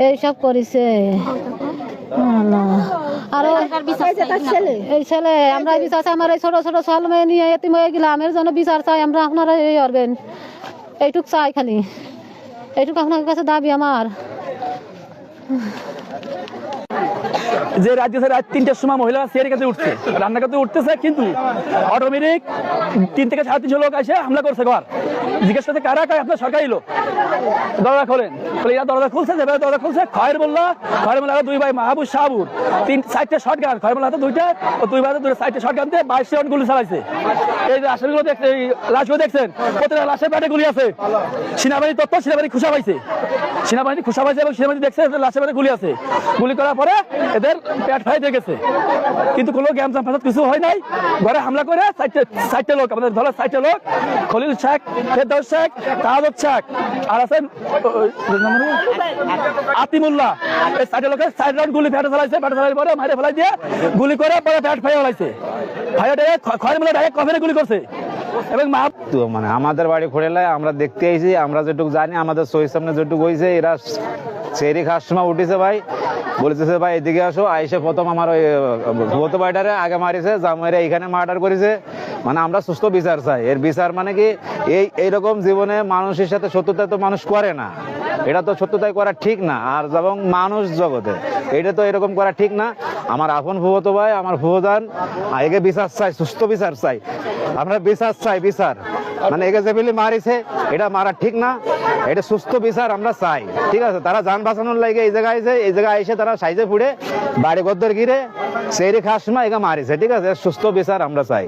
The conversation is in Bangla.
এইসব করেছে আরো এই ছেলে আমরা বিচার চাই, আমার এই ছোট ছোট ছেলে মেয়ে নিয়ে এতিম হয়ে গেলাম, এর জন্য বিচার চাই আমরা। আপনারা এই করবেন, এইটুক চাই, খালি এইটুক আপনার কাছে দাবি আমার। যে রাজ্যে রাত 3টার সময় মহিলা চেয়ারের কাছে উঠছে, রান্না করতে উঠতেছে, কিন্তু অটোমেটিক 3 থেকে 3.5 লোক এসে হামলা করছে। ঘর জিজ্ঞেস করতে কারা কায়, আপনার সরকারি লোক। দরজা খোলেন, এরা দরজা খুলছে, যেভাবে দরজা খুলছে, খয়ের মোল্লা 2 ভাই মাহবুব শাহাবুর 3-4টে শর্ট গান, খয়ের মোল্লা হাতে 2টা ও 2 ভাই 4টে শর্ট গান দিয়ে 22 রাউন্ড গুলি চালাইছে। এই যে লাশগুলো দেখছেন, এই লাশগুলো দেখছেন, প্রত্যেকটা লাশের পেটে গুলি আছে। সেনাবাহিনী তথ্য, সেনাবাহিনী খুশা পাইছে, সেনাবাহিনী খুশা পাইছে এবং সেনাবাহিনী দেখছে লাশের পেটে গুলি আছে। গুলি করার পরে এদের পেট ফাই দিয়ে গেছে, কিন্তু কোনো গ্যামজাম ফাসাদ কিছু হয় নাই। ঘরে হামলা করে 4টে লোক, আমাদের ধরো 4টে লোক, খলিল শেখ, ফেরদৌস শেখ, তাহাদুদ শেখ আর আছেন আতিমুল্লাহ। এই 4টে লোকের 4 রাউন্ড গুলি ফেটে চালাইছে। ফেটে চালার পরে মারে ফেলাই দিয়ে গুলি করে পরে পেট ফাই ফেলাইছে। ফাইয়াটে খয়ের মোল্লা ডাইরেক্ট কফিনে গুলি করছে। এবং মানে আমাদের বাড়ি খোড়েলায় আমরা দেখতে আইছি, আমরা যেটুকু জানি, আমাদের চোখের সামনে যেটুকু হয়েছে, এরা চেরি খাওয়ার সময় উঠেছে ভাই, বলতেছে ভাই এদিকে আসো। আইসে প্রথম আমার ওই ভূত বাইটারে আগে মারিছে, জামাইরা এইখানে মার্ডার করেছে। মানে আমরা সুস্থ বিচার চাই। এর বিচার মানে কি, এইরকম জীবনে মানুষের সাথে শত্রুতা তো মানুষ করে না, এটা তো সত্যতাই করা ঠিক না। আর যেমন মানুষ জগতে এটা তো এরকম করা ঠিক না। আমার আপন ভুবত ভাই, আমার ভুবদান, একে বিচার চাই, সুস্থ বিচার চাই। আমরা বিচার চাই, বিচার মানে একে যে ফেলে মারিছে এটা মারা ঠিক না, এটা সুস্থ বিচার আমরা চাই। ঠিক আছে, তারা যান বাঁচানোর লাগে এই জায়গায় আইছে, এই জায়গায় এসে তারা সাইজে ফুড়ে বাড়ি গদ্দর গিরে সেরি খাস সময় একে মারিছে। ঠিক আছে, সুস্থ বিচার আমরা চাই।